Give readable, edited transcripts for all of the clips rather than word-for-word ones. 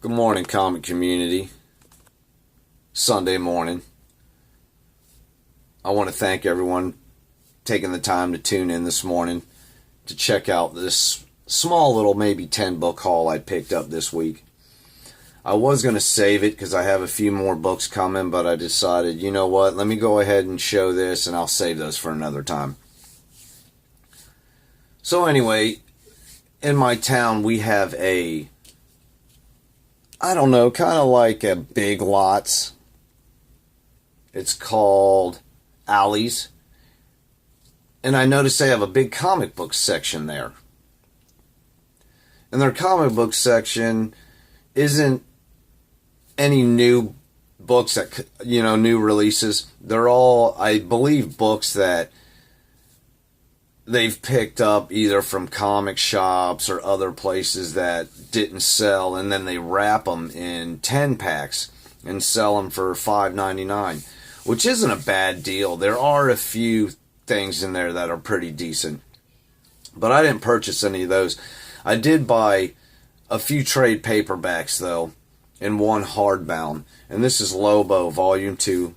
Good morning, comic community. Sunday morning. I want to thank everyone taking the time to tune in this morning to check out this small little maybe 10 book haul I picked up this week. I was going to save it because I have a few more books coming, but I decided, you know what, let me go ahead and show this and I'll save those for another time. So anyway, in my town we have kind of like a Big Lots. It's called Alleys. And I noticed they have a big comic book section there. And their comic book section isn't any new books that, new releases. They're all, I believe, books that they've picked up either from comic shops or other places that didn't sell, and then they wrap them in 10 packs and sell them for $5.99, which isn't a bad deal. There are a few things in there that are pretty decent, but I didn't purchase any of those. I did buy a few trade paperbacks though, and one hardbound, and this is Lobo Volume 2,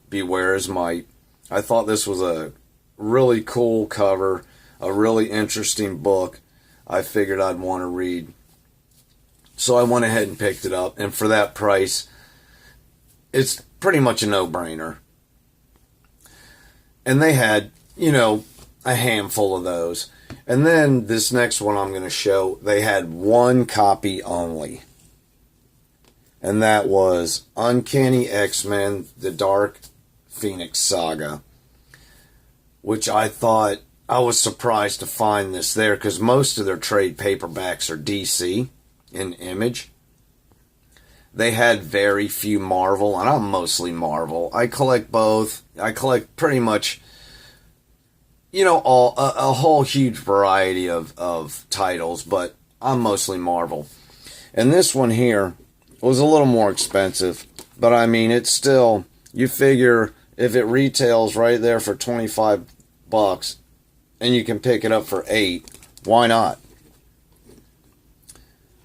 Beware's Might. I thought this was a really cool cover, a really interesting book I figured I'd want to read. So I went ahead and picked it up, and for that price, it's pretty much a no-brainer. And they had, a handful of those. And then this next one I'm going to show, they had one copy only. And that was Uncanny X-Men, The Dark Phoenix Saga, which I thought, I was surprised to find this there because most of their trade paperbacks are DC in Image. They had very few Marvel, and I'm mostly Marvel. I collect both. I collect pretty much, a whole huge variety of titles, but I'm mostly Marvel. And this one here was a little more expensive, but I mean, it's still, you figure if it retails right there for $25 and you can pick it up for $8, why not?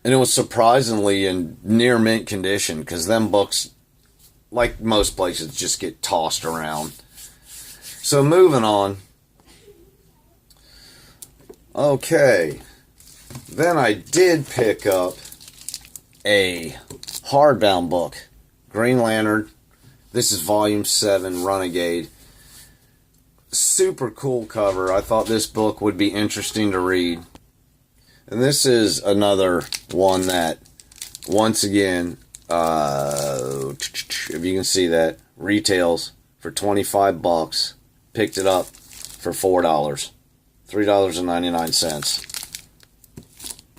And it was surprisingly in near mint condition, because them books, like most places, just get tossed around. So moving on. Okay. Then I did pick up a hardbound book. Green Lantern. This is Volume 7, Renegade. Super cool cover. I thought this book would be interesting to read. And this is another one that, once again, if you can see that, retails for $25. Picked it up for $4. $3.99.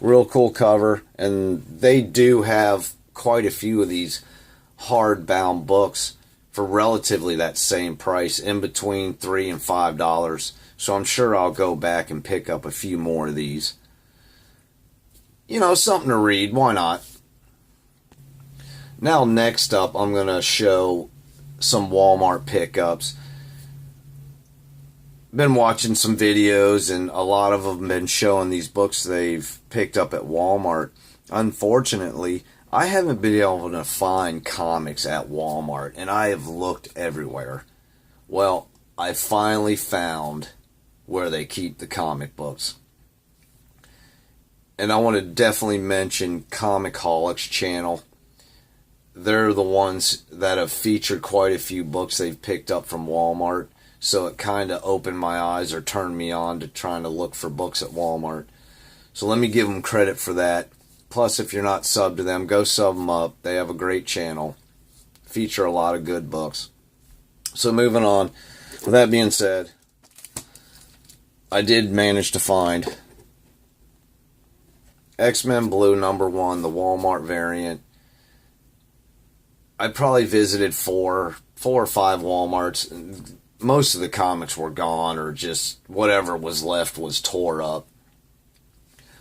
Real cool cover. And they do have quite a few of these hardbound books for relatively that same price, in between $3 and $5. So I'm sure I'll go back and pick up a few more of these. Something to read, why not? Now next up, I'm going to show some Walmart pickups. Been watching some videos, and a lot of them been showing these books they've picked up at Walmart. Unfortunately, I haven't been able to find comics at Walmart, and I have looked everywhere. Well, I finally found where they keep the comic books. And I want to definitely mention Comicholics channel. They're the ones that have featured quite a few books they've picked up from Walmart. So it kind of opened my eyes or turned me on to trying to look for books at Walmart. So let me give them credit for that. Plus, if you're not subbed to them, go sub them up. They have a great channel. Feature a lot of good books. So moving on. With that being said, I did manage to find X-Men Blue #1, the Walmart variant. I probably visited four or five Walmarts. Most of the comics were gone, or just whatever was left was tore up.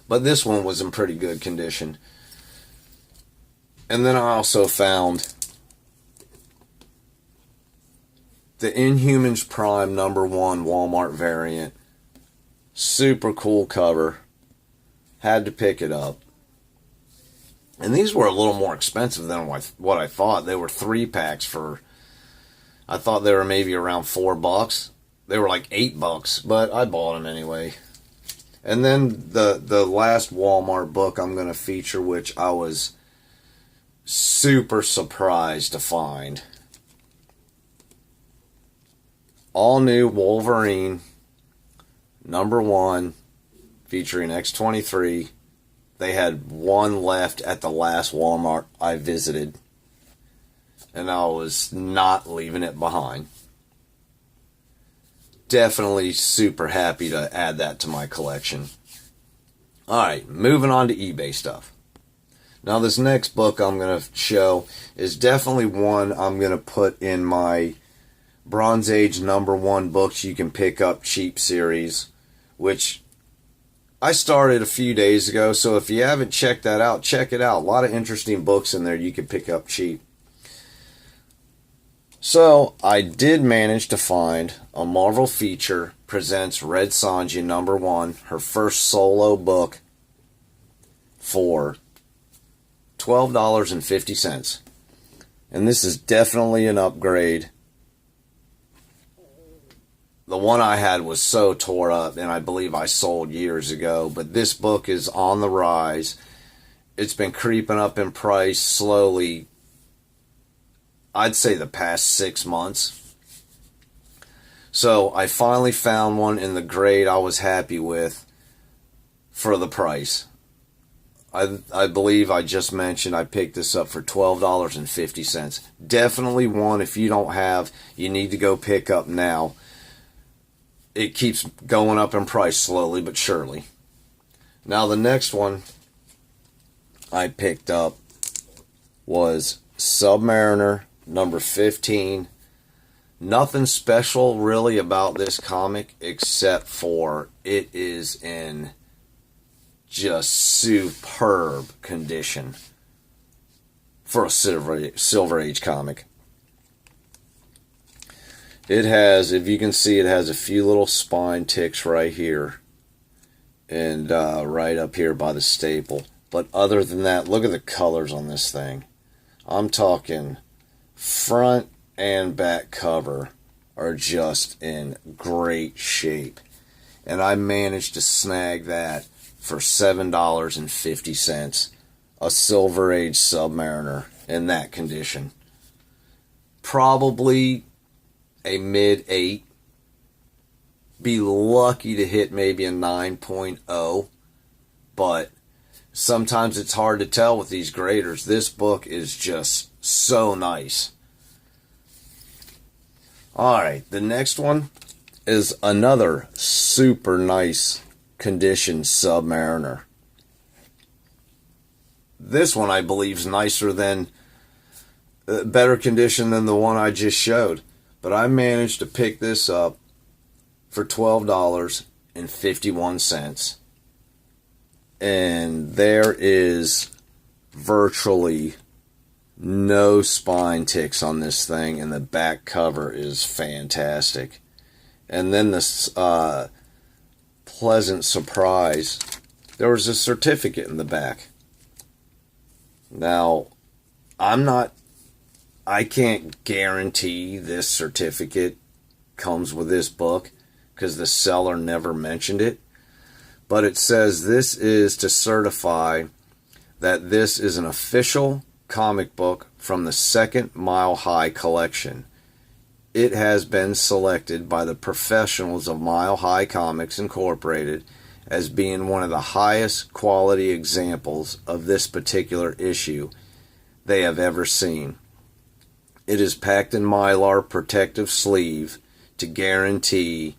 But this one was in pretty good condition. And then I also found the Inhumans Prime #1 Walmart variant. Super cool cover. Had to pick it up. And these were a little more expensive than what I thought. They were 3-packs for, I thought they were maybe around $4. They were like $8, but I bought them anyway. And then the last Walmart book I'm going to feature, which I was super surprised to find. All new Wolverine #1 featuring X-23. They had one left at the last Walmart I visited, and I was not leaving it behind. Definitely super happy to add that to my collection. Alright, moving on to eBay stuff. Now this next book I'm going to show is definitely one I'm going to put in my Bronze Age #1 books you can pick up cheap series, which I started a few days ago, so if you haven't checked that out, check it out. A lot of interesting books in there you can pick up cheap. So I did manage to find a Marvel Feature presents Red Sonja #1, her first solo book, for $12.50. And this is definitely an upgrade. The one I had was so tore up, and I believe I sold years ago. But this book is on the rise. It's been creeping up in price slowly, I'd say the past 6 months. So I finally found one in the grade I was happy with for the price. I believe I just mentioned I picked this up for $12.50. Definitely one, if you don't have, you need to go pick up now. It keeps going up in price slowly but surely. Now the next one I picked up was Submariner #15. Nothing special really about this comic except for it is in just superb condition for a Silver Age comic. It has, if you can see, it has a few little spine ticks right here and right up here by the staple. But other than that, look at the colors on this thing. I'm talking front and back cover are just in great shape. And I managed to snag that for $7.50. A Silver Age Submariner in that condition. Probably a mid-8. Be lucky to hit maybe a 9.0. But sometimes it's hard to tell with these graders. This book is just so nice. Alright, the next one is another super nice condition Submariner. This one I believe is nicer than, better condition than the one I just showed. But I managed to pick this up for $12.51. And there is virtually no spine ticks on this thing, and the back cover is fantastic. And then this pleasant surprise, there was a certificate in the back. Now, I can't guarantee this certificate comes with this book because the seller never mentioned it. But it says this is to certify that this is an official comic book from the Second Mile High collection. It has been selected by the professionals of Mile High Comics Incorporated as being one of the highest quality examples of this particular issue they have ever seen. It is packed in Mylar protective sleeve to guarantee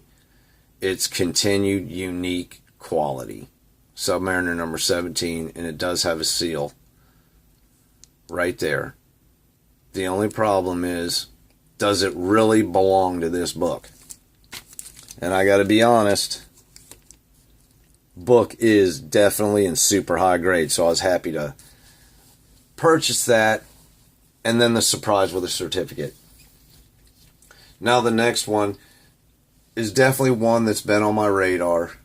its continued unique quality. Submariner #17, and it does have a seal right there. The only problem is, does it really belong to this book? And I gotta be honest, book is definitely in super high grade, so I was happy to purchase that, and then the surprise with a certificate. Now the next one is definitely one that's been on my radar.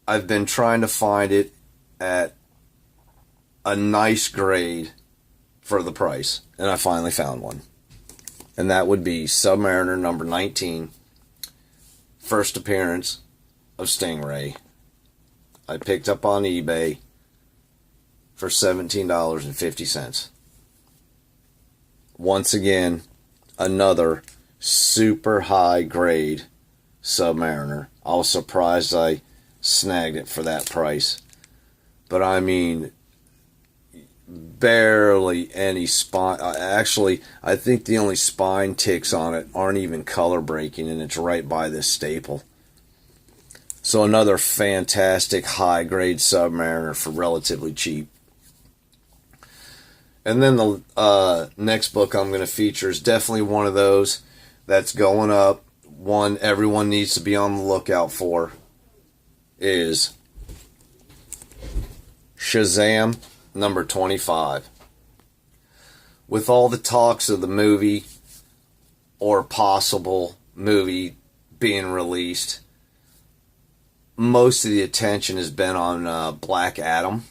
I've been trying to find it at a nice grade for the price, and I finally found one. And that would be Submariner number 19, first appearance of Stingray. I picked up on eBay for $17.50. Once again, another super high grade Submariner. I was surprised I snagged it for that price. But I mean, barely any spine. Actually, I think the only spine ticks on it aren't even color breaking, and it's right by this staple. So another fantastic high grade Submariner for relatively cheap. And then the next book I'm going to feature is definitely one of those that's going up. One everyone needs to be on the lookout for is Shazam number 25. With all the talks of the movie or possible movie being released, most of the attention has been on Black Adam.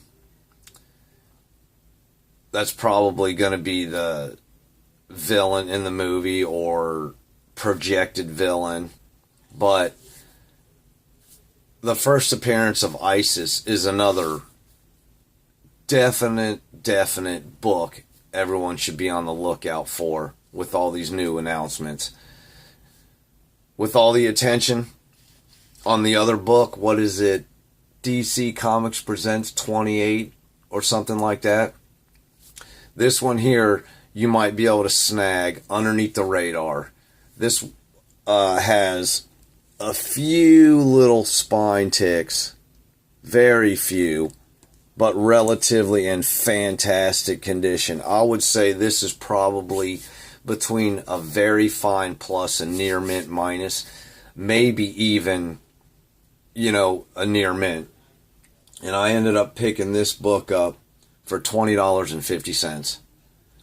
That's probably going to be the villain in the movie or projected villain. But the first appearance of Isis is another definite book everyone should be on the lookout for with all these new announcements. With all the attention on the other book, what is it? DC Comics Presents 28 or something like that. This one here, you might be able to snag underneath the radar. This has a few little spine ticks, very few, but relatively in fantastic condition. I would say this is probably between a very fine plus and near mint minus, maybe even, a near mint. And I ended up picking this book up for $20.50.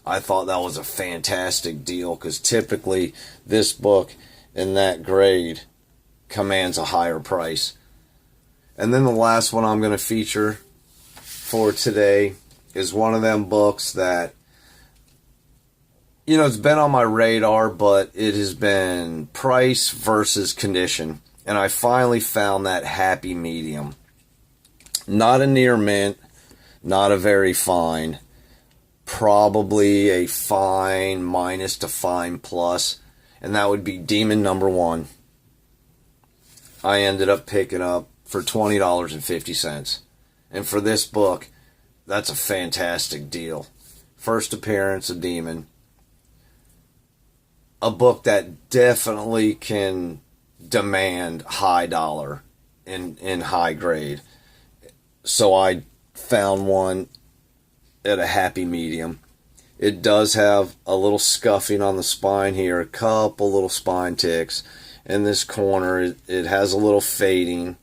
I thought that was a fantastic deal because typically this book in that grade commands a higher price. And then the last one I'm going to feature for today is one of them books that, it's been on my radar, but it has been price versus condition. And I finally found that happy medium. Not a near mint, not a very fine, probably a fine minus to fine plus, and that would be Demon number 1. I ended up picking up for $20.50. And for this book, that's a fantastic deal. First appearance of Demon. A book that definitely can demand high dollar in high grade. So I found one at a happy medium. It does have a little scuffing on the spine here, a couple little spine ticks. In this corner, it has a little fading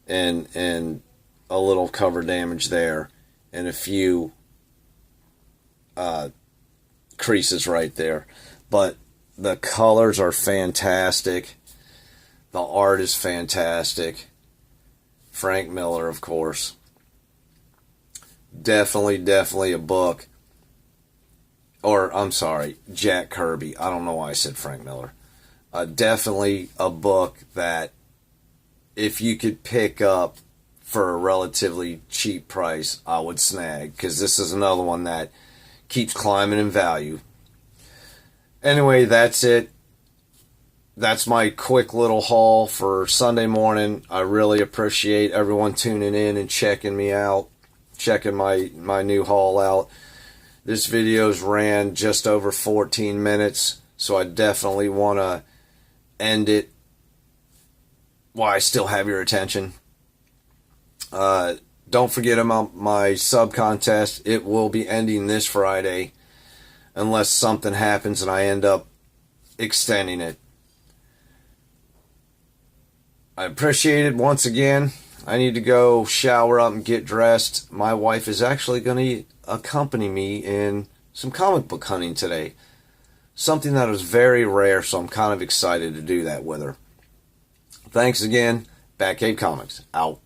and a little cover damage there, and a few creases right there. But the colors are fantastic. The art is fantastic. Frank Miller, of course. Definitely a book. Or, I'm sorry, Jack Kirby. I don't know why I said Frank Miller. Definitely a book that if you could pick up for a relatively cheap price, I would snag. Because this is another one that keeps climbing in value. Anyway, that's it. That's my quick little haul for Sunday morning. I really appreciate everyone tuning in and checking me out. Checking my new haul out. This video's ran just over 14 minutes, so I definitely want to end it while I still have your attention. Don't forget about my sub contest. It will be ending this Friday unless something happens and I end up extending it. I appreciate it once again. I need to go shower up and get dressed. My wife is actually going to accompany me in some comic book hunting today. Something that is very rare, so I'm kind of excited to do that with her. Thanks again. Batcave Comics, out.